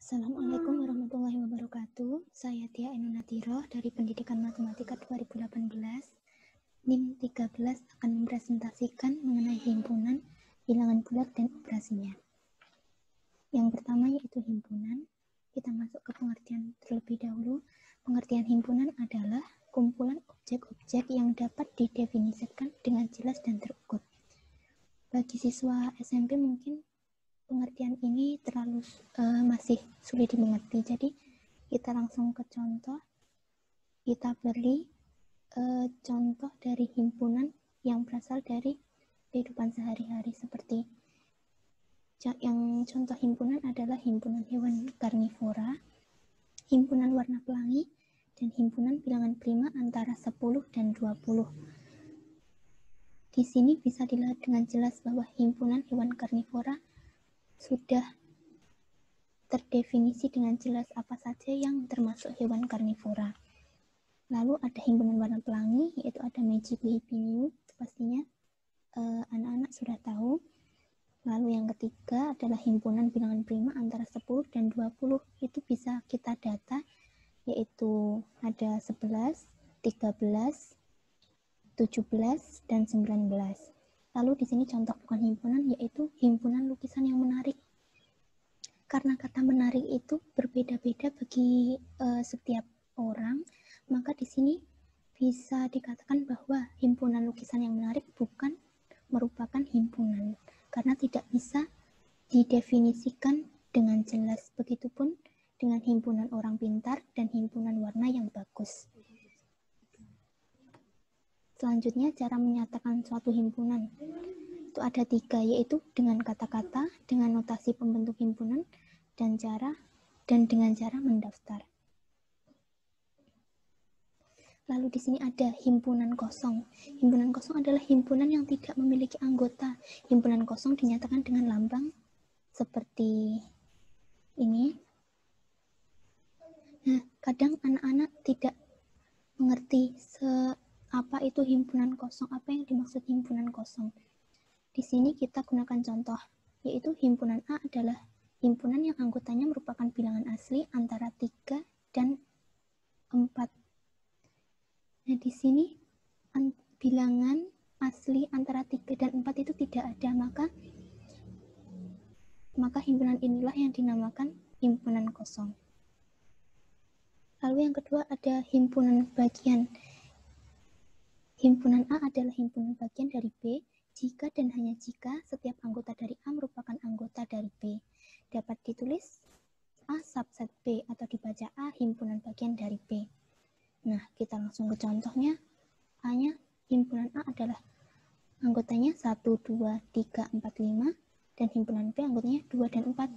Assalamualaikum warahmatullahi wabarakatuh. Saya Tia Enunatiroh dari Pendidikan Matematika 2018. NIM 13 akan mempresentasikan mengenai himpunan, bilangan bulat, dan operasinya. Yang pertama yaitu himpunan. Kita masuk ke pengertian terlebih dahulu. Pengertian himpunan adalah kumpulan objek-objek yang dapat didefinisikan dengan jelas dan terukur. Bagi siswa SMP mungkin pengertian ini terlalu masih sulit dimengerti, jadi kita langsung ke contoh. Kita beri contoh dari himpunan yang berasal dari kehidupan sehari-hari, seperti yang contoh himpunan adalah himpunan hewan karnivora, himpunan warna pelangi, dan himpunan bilangan prima antara 10 dan 20. Di sini bisa dilihat dengan jelas bahwa himpunan hewan karnivora sudah terdefinisi dengan jelas apa saja yang termasuk hewan karnivora. Lalu ada himpunan warna pelangi, yaitu ada Mejikuhipiniu, pastinya anak-anak sudah tahu. Lalu yang ketiga adalah himpunan bilangan prima antara 10 dan 20, itu bisa kita data, yaitu ada 11, 13, 17, dan 19. Lalu di sini contoh bukan himpunan, yaitu himpunan lukisan yang menarik. Karena kata menarik itu berbeda-beda bagi setiap orang, maka di sini bisa dikatakan bahwa himpunan lukisan yang menarik bukan merupakan himpunan, karena tidak bisa didefinisikan dengan jelas. Begitupun dengan himpunan orang pintar dan himpunan warna yang bagus. Selanjutnya, cara menyatakan suatu himpunan itu ada 3, yaitu dengan kata-kata, dengan notasi pembentuk himpunan, dan dengan cara mendaftar. Lalu di sini ada himpunan kosong. Himpunan kosong adalah himpunan yang tidak memiliki anggota. Himpunan kosong dinyatakan dengan lambang seperti ini. Nah, kadang anak-anak tidak mengerti apa itu himpunan kosong, apa yang dimaksud himpunan kosong. Di sini kita gunakan contoh, yaitu himpunan A adalah himpunan yang anggotanya merupakan bilangan asli antara 3 dan 4. Nah, di sini bilangan asli antara 3 dan 4 itu tidak ada, maka himpunan inilah yang dinamakan himpunan kosong. Lalu yang kedua ada himpunan bagian. Himpunan A adalah himpunan bagian dari B jika dan hanya jika setiap anggota dari A merupakan anggota dari B. Dapat ditulis A subset B atau dibaca A himpunan bagian dari B. Nah, kita langsung ke contohnya. A-nya himpunan A adalah anggotanya 1, 2, 3, 4, 5 dan himpunan B anggotanya 2 dan 4.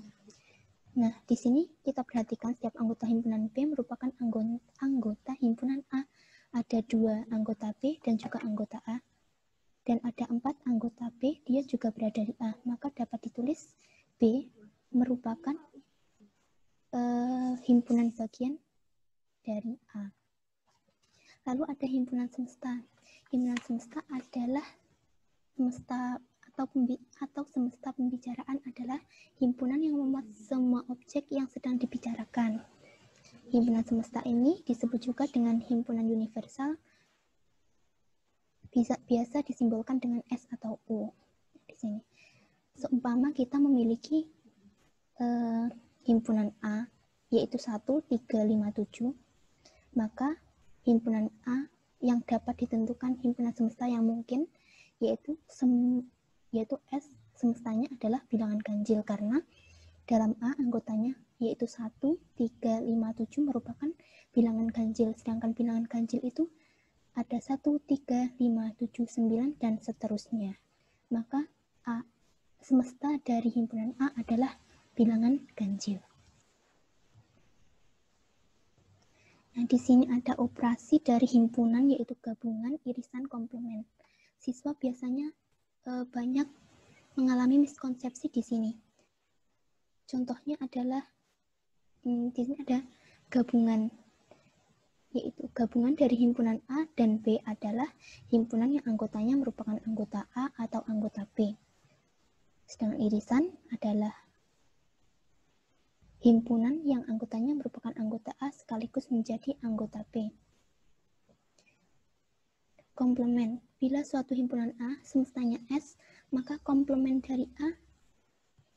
Nah, di sini kita perhatikan setiap anggota himpunan B merupakan anggota himpunan A. Ada 2 anggota B dan juga anggota A. Dan ada 4 anggota B, dia juga berada di A. Maka dapat ditulis B merupakan himpunan bagian dari A. Lalu ada himpunan semesta. Himpunan semesta adalah semesta pembicaraan adalah himpunan yang memuat semua objek yang sedang dibicarakan. Himpunan semesta ini disebut juga dengan himpunan universal, biasa disimbolkan dengan S atau U. Di sini, seumpama kita memiliki himpunan A, yaitu 1, 3, 5, 7, maka himpunan A yang dapat ditentukan himpunan semesta yang mungkin, yaitu S semestanya adalah bilangan ganjil, karena dalam A anggotanya yaitu 1, 3, 5, 7 merupakan bilangan ganjil, sedangkan bilangan ganjil itu ada 1, 3, 5, 7, 9, dan seterusnya. Maka A semesta dari himpunan A adalah bilangan ganjil. Nah, di sini ada operasi dari himpunan, yaitu gabungan, irisan, komplement. Siswa biasanya banyak mengalami miskonsepsi di sini. Contohnya adalah di sini ada gabungan, yaitu gabungan dari himpunan A dan B adalah himpunan yang anggotanya merupakan anggota A atau anggota B. Sedangkan irisan adalah himpunan yang anggotanya merupakan anggota A sekaligus menjadi anggota B. Komplement. Bila suatu himpunan A semestanya S, maka komplement dari A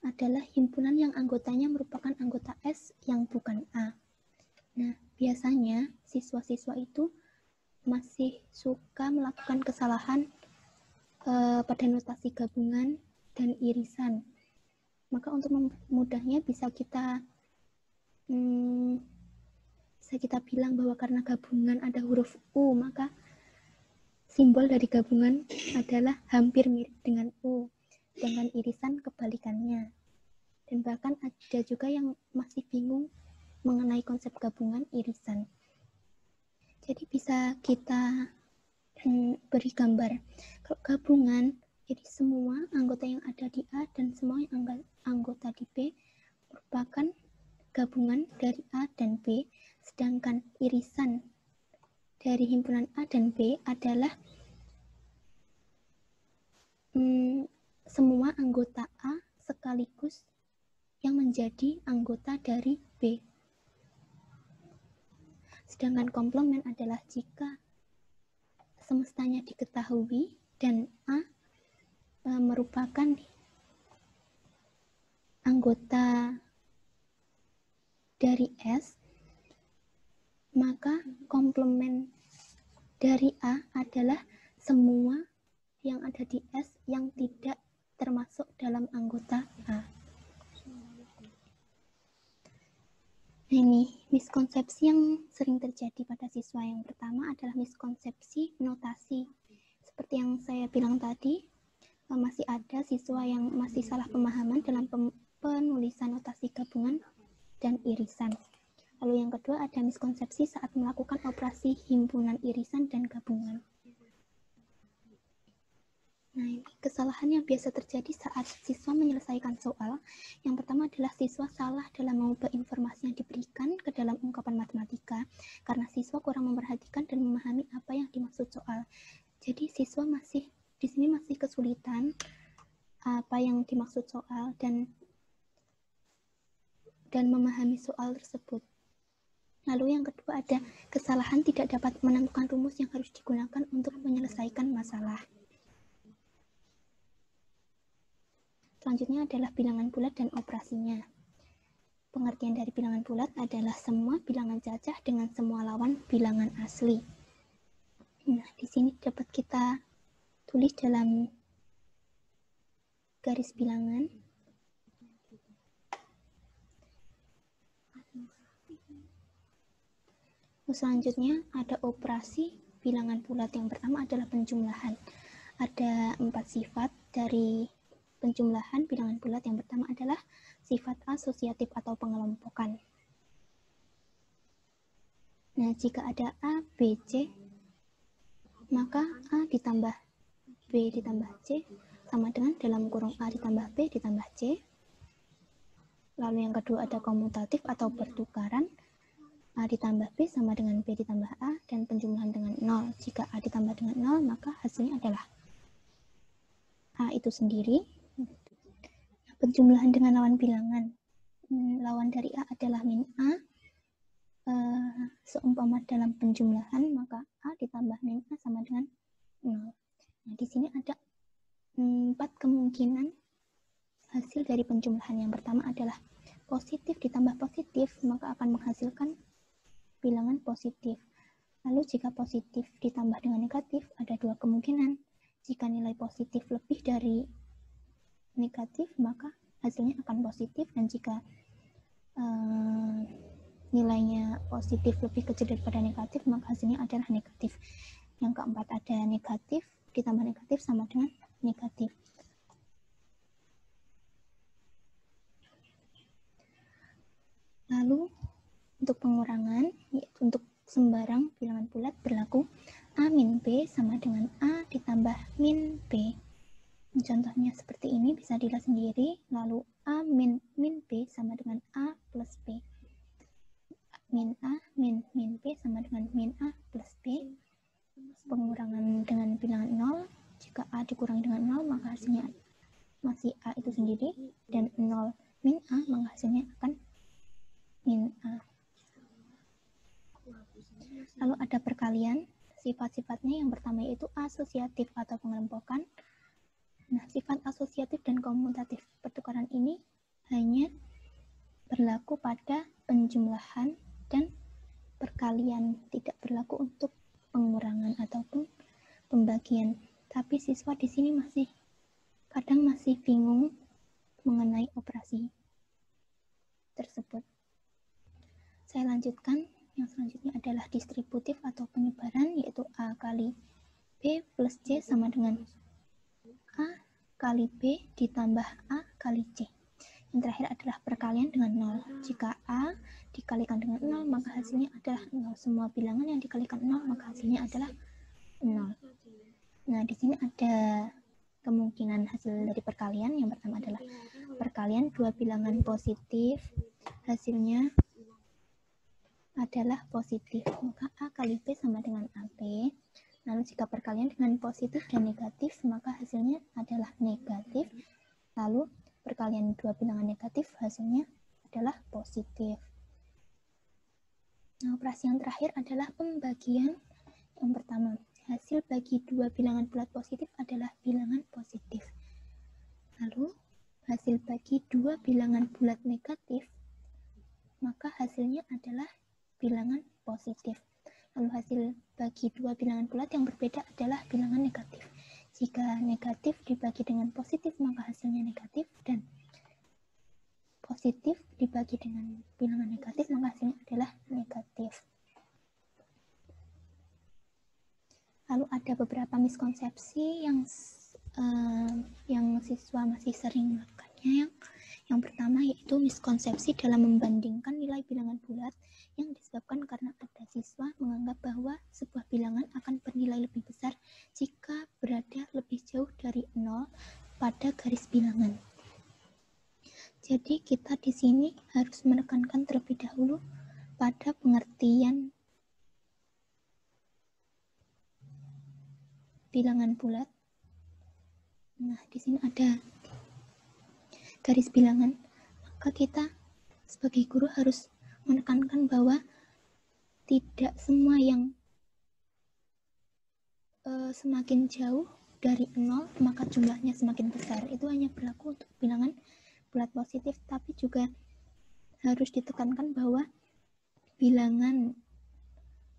adalah himpunan yang anggotanya merupakan anggota S yang bukan A. Nah, biasanya siswa-siswa itu masih suka melakukan kesalahan pada notasi gabungan dan irisan. Maka untuk memudahnya bisa kita bilang bahwa karena gabungan ada huruf U, maka simbol dari gabungan adalah hampir mirip dengan U, dengan irisan kebalikannya. Dan bahkan ada juga yang masih bingung mengenai konsep gabungan irisan. Jadi bisa kita beri gambar. Kalau gabungan, jadi semua anggota yang ada di A dan semua yang anggota di B merupakan gabungan dari A dan B, sedangkan irisan dari himpunan A dan B adalah semua anggota A sekaligus yang menjadi anggota dari B. Sedangkan komplement adalah jika semestanya diketahui dan A merupakan anggota dari S, maka komplement dari A adalah semua yang ada di S yang tidak termasuk dalam anggota A. Ini miskonsepsi yang sering terjadi pada siswa. Yang pertama adalah miskonsepsi notasi. Seperti yang saya bilang tadi, masih ada siswa yang masih salah pemahaman dalam penulisan notasi gabungan dan irisan. Lalu yang kedua ada miskonsepsi saat melakukan operasi himpunan irisan dan gabungan. Nah, ini kesalahan yang biasa terjadi saat siswa menyelesaikan soal. Yang pertama adalah siswa salah dalam mengubah informasi yang diberikan ke dalam ungkapan matematika karena siswa kurang memperhatikan dan memahami apa yang dimaksud soal. Jadi siswa di sini masih kesulitan apa yang dimaksud soal dan memahami soal tersebut. Lalu yang kedua ada kesalahan tidak dapat menentukan rumus yang harus digunakan untuk menyelesaikan masalah. Selanjutnya adalah bilangan bulat dan operasinya. Pengertian dari bilangan bulat adalah semua bilangan cacah dengan semua lawan bilangan asli. Nah, di sini dapat kita tulis dalam garis bilangan. Selanjutnya ada operasi bilangan bulat. Yang pertama adalah penjumlahan. Ada 4 sifat dari penjumlahan bilangan bulat. Yang pertama adalah sifat asosiatif atau pengelompokan. Nah, jika ada A, B, C, maka A ditambah B ditambah C sama dengan dalam kurung A ditambah B ditambah C. Lalu yang kedua ada komutatif atau pertukaran. A ditambah B sama dengan B ditambah A dan penjumlahan dengan 0. Jika A ditambah dengan 0, maka hasilnya adalah A itu sendiri. Penjumlahan dengan lawan bilangan. Lawan dari A adalah min A. Seumpama dalam penjumlahan, maka A ditambah min A sama dengan 0. Nah, di sini ada 4 kemungkinan hasil dari penjumlahan. Yang pertama adalah positif ditambah positif, maka akan menghasilkan bilangan positif. Lalu jika positif ditambah dengan negatif, ada 2 kemungkinan. Jika nilai positif lebih dari negatif, maka hasilnya akan positif, dan jika nilainya positif lebih kecil daripada negatif, maka hasilnya adalah negatif. Yang keempat ada negatif ditambah negatif sama dengan negatif. Lalu untuk pengurangan, yaitu untuk sembarang bilangan bulat berlaku A min B sama dengan A ditambah min B. Contohnya seperti ini, bisa dilihat sendiri. Lalu A min B sama dengan A plus B. Min A min B sama dengan min A plus B. Pengurangan dengan bilangan 0. Jika A dikurangi dengan 0, maka hasilnya masih A itu sendiri. Dan 0 min A, maka hasilnya akan perkalian, sifat-sifatnya yang pertama yaitu asosiatif atau pengelompokan. Nah, sifat asosiatif dan komutatif pertukaran ini hanya berlaku pada penjumlahan dan perkalian, tidak berlaku untuk pengurangan ataupun pembagian. Tapi siswa di sini kadang masih bingung mengenai operasi tersebut. Saya lanjutkan. Yang selanjutnya adalah distributif atau penyebaran, yaitu A kali B plus C sama dengan A kali B ditambah A kali C. Yang terakhir adalah perkalian dengan 0. Jika A dikalikan dengan 0, maka hasilnya adalah 0. Semua bilangan yang dikalikan 0, maka hasilnya adalah 0. Nah, di sini ada kemungkinan hasil dari perkalian. Yang pertama adalah perkalian dua bilangan positif, hasilnya adalah positif, maka A kali B sama dengan AB. Lalu jika perkalian dengan positif dan negatif, maka hasilnya adalah negatif. Lalu perkalian dua bilangan negatif, hasilnya adalah positif. Nah, operasi yang terakhir adalah pembagian. Yang pertama, hasil bagi dua bilangan bulat positif adalah bilangan positif. Lalu hasil bagi dua bilangan bulat negatif, maka hasilnya adalah bilangan positif. Lalu hasil bagi dua bilangan bulat yang berbeda adalah bilangan negatif. Jika negatif dibagi dengan positif, maka hasilnya negatif, dan positif dibagi dengan bilangan negatif, maka hasilnya adalah negatif. Lalu ada beberapa miskonsepsi yang siswa masih sering melakukannya. Yang pertama yaitu miskonsepsi dalam membandingkan nilai bilangan bulat yang disebabkan karena ada siswa menganggap bahwa sebuah bilangan akan bernilai lebih besar jika berada lebih jauh dari 0 pada garis bilangan. Jadi kita di sini harus menekankan terlebih dahulu pada pengertian bilangan bulat. Nah, di sini ada garis bilangan, maka kita sebagai guru harus menekankan bahwa tidak semua yang semakin jauh dari 0 maka jumlahnya semakin besar. Itu hanya berlaku untuk bilangan bulat positif, tapi juga harus ditekankan bahwa bilangan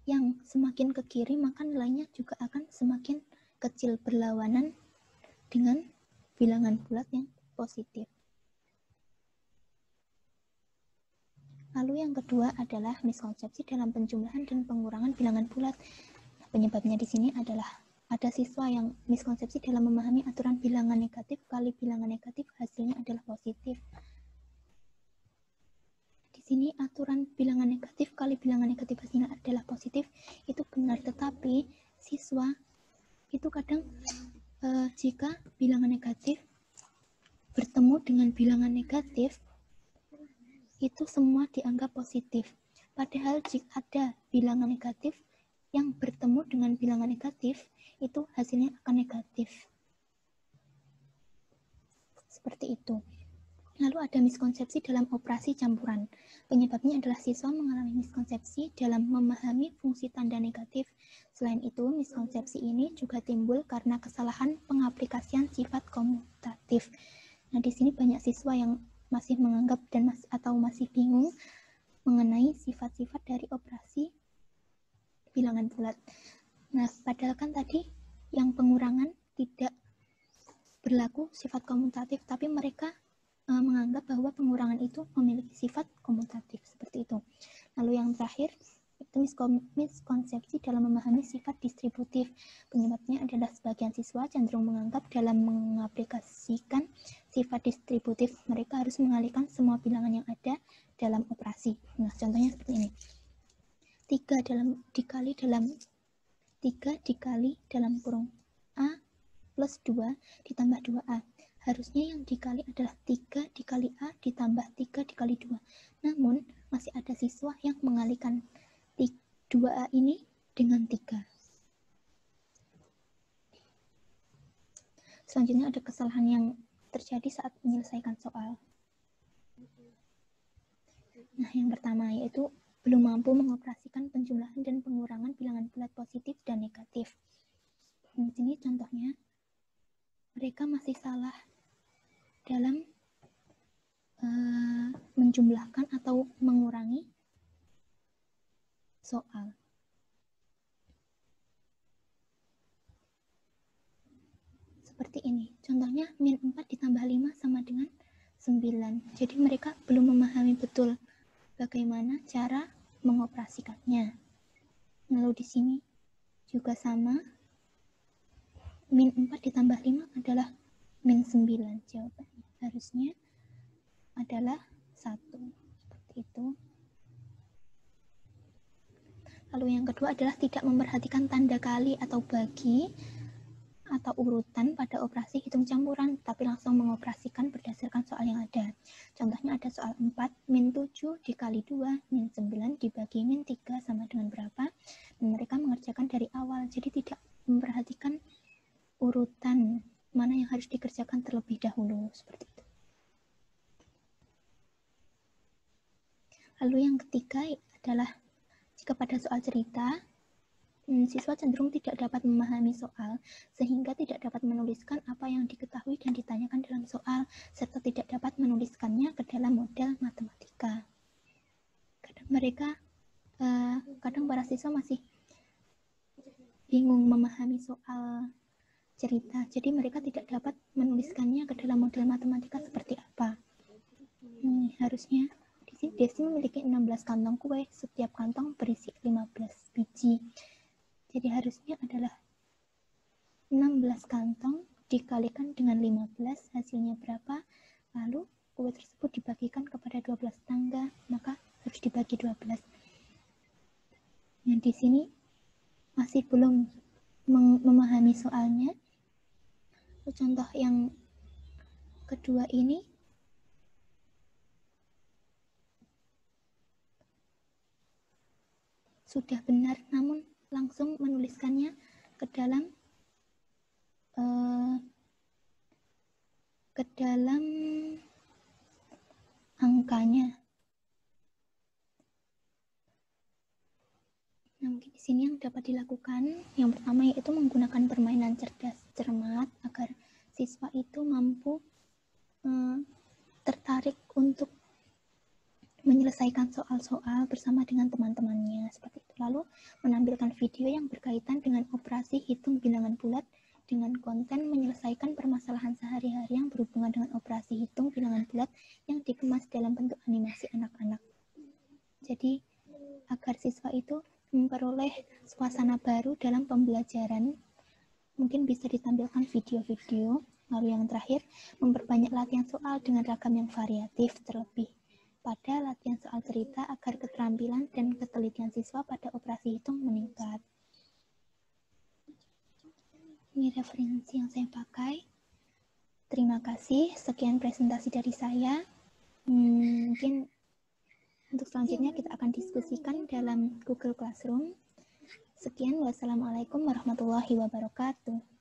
yang semakin ke kiri maka nilainya juga akan semakin kecil, berlawanan dengan bilangan bulat yang positif. Lalu yang kedua adalah miskonsepsi dalam penjumlahan dan pengurangan bilangan bulat. Nah, penyebabnya di sini adalah ada siswa yang miskonsepsi dalam memahami aturan bilangan negatif kali bilangan negatif hasilnya adalah positif. Di sini aturan bilangan negatif kali bilangan negatif hasilnya adalah positif itu benar, tetapi siswa itu kadang jika bilangan negatif bertemu dengan bilangan negatif itu semua dianggap positif. Padahal jika ada bilangan negatif yang bertemu dengan bilangan negatif, itu hasilnya akan negatif. Seperti itu. Lalu ada miskonsepsi dalam operasi campuran. Penyebabnya adalah siswa mengalami miskonsepsi dalam memahami fungsi tanda negatif. Selain itu, miskonsepsi ini juga timbul karena kesalahan pengaplikasian sifat komutatif. Nah, di sini banyak siswa yang masih menganggap atau masih bingung mengenai sifat-sifat dari operasi bilangan bulat. Nah, padahal kan tadi yang pengurangan tidak berlaku sifat komutatif, tapi mereka menganggap bahwa pengurangan itu memiliki sifat komutatif, seperti itu. Lalu yang terakhir itu miskonsepsi dalam memahami sifat distributif. Penyebabnya adalah sebagian siswa cenderung menganggap dalam mengaplikasikan sifat distributif mereka harus mengalihkan semua bilangan yang ada dalam operasi. Nah, contohnya seperti ini. 3 dikali dalam kurung A plus 2 ditambah 2A. Harusnya yang dikali adalah 3 dikali A ditambah 3 dikali 2. Namun, masih ada siswa yang mengalihkan 2A ini dengan 3. Selanjutnya ada kesalahan yang terjadi saat menyelesaikan soal. Nah, yang pertama yaitu belum mampu mengoperasikan penjumlahan dan pengurangan bilangan bulat positif dan negatif. Di sini contohnya, mereka masih salah dalam menjumlahkan atau mengurangi soal. Seperti ini. Contohnya, min 4 ditambah 5 sama dengan 9. Jadi mereka belum memahami betul bagaimana cara mengoperasikannya. Lalu di sini juga sama. Min 4 ditambah 5 adalah min 9. Jawabannya harusnya adalah 1. Seperti itu. Lalu yang kedua adalah tidak memperhatikan tanda kali atau bagi atau urutan pada operasi hitung campuran, tapi langsung mengoperasikan berdasarkan soal yang ada. Contohnya ada soal 4, min 7 dikali 2, min 9 dibagi min 3 sama dengan berapa, dan mereka mengerjakan dari awal, jadi tidak memperhatikan urutan mana yang harus dikerjakan terlebih dahulu, seperti itu. Lalu yang ketiga adalah jika pada soal cerita, siswa cenderung tidak dapat memahami soal, sehingga tidak dapat menuliskan apa yang diketahui dan ditanyakan dalam soal, serta tidak dapat menuliskannya ke dalam model matematika. Kadang para siswa masih bingung memahami soal cerita, jadi mereka tidak dapat menuliskannya ke dalam model matematika seperti apa. Harusnya Desi memiliki 16 kantong kue, setiap kantong berisi 15 biji. Jadi harusnya adalah 16 kantong dikalikan dengan 15, hasilnya berapa? Lalu kue tersebut dibagikan kepada 12 tetangga, maka harus dibagi 12. Nah, di sini masih belum memahami soalnya. Contoh yang kedua ini sudah benar, namun langsung menuliskannya ke dalam angkanya. Nah, mungkin di sini yang dapat dilakukan yang pertama yaitu menggunakan permainan cerdas cermat agar siswa itu mampu tertarik untuk menyelesaikan soal-soal bersama dengan teman-temannya, seperti itu. Lalu menampilkan video yang berkaitan dengan operasi hitung bilangan bulat dengan konten menyelesaikan permasalahan sehari-hari yang berhubungan dengan operasi hitung bilangan bulat yang dikemas dalam bentuk animasi anak-anak. Jadi agar siswa itu memperoleh suasana baru dalam pembelajaran, mungkin bisa ditampilkan video-video. Lalu yang terakhir, memperbanyak latihan soal dengan ragam yang variatif, terlebih pada latihan soal cerita agar keterampilan dan ketelitian siswa pada operasi hitung meningkat. Ini referensi yang saya pakai. Terima kasih, sekian presentasi dari saya. Mungkin untuk selanjutnya kita akan diskusikan dalam Google Classroom. Sekian, wassalamualaikum warahmatullahi wabarakatuh.